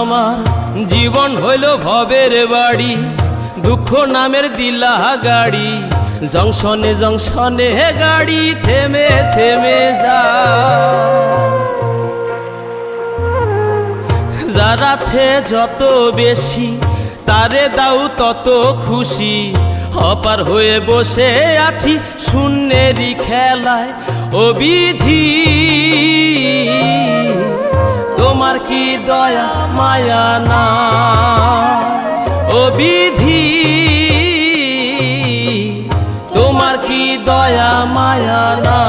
আমার জীবন হইল ভবের বাড়ি, দুঃখ নামের দিলা গাড়ি। জংশনে জংশনে গাড়ি থেমে থেমে যায়। যার আছে যত বেশি তারে দাও তত খুশি। অপার হয়ে বসে আছি শূন্যেরই খেলায়। ও বিধি তোমার কি দয়া মায়া না? ও বিধি তোমার কি দয়া মায়া না?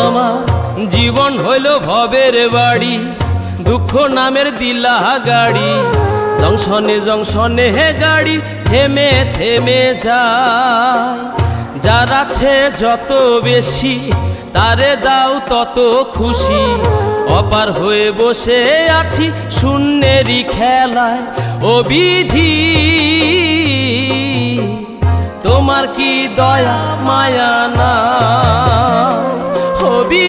আমার জীবন হইল ভবের বাড়ি, দুঃখ নামের দিলা গাড়ি। জংশনে জংশনে গাড়ি থেমে থেমে যায়। যার আছে যত বেশি তারে দাও তত খুশি। অপার হয়ে বসে আছি শূন্যেরই খেলায়। ও বিধি তোমার কি দয়া মায়া না?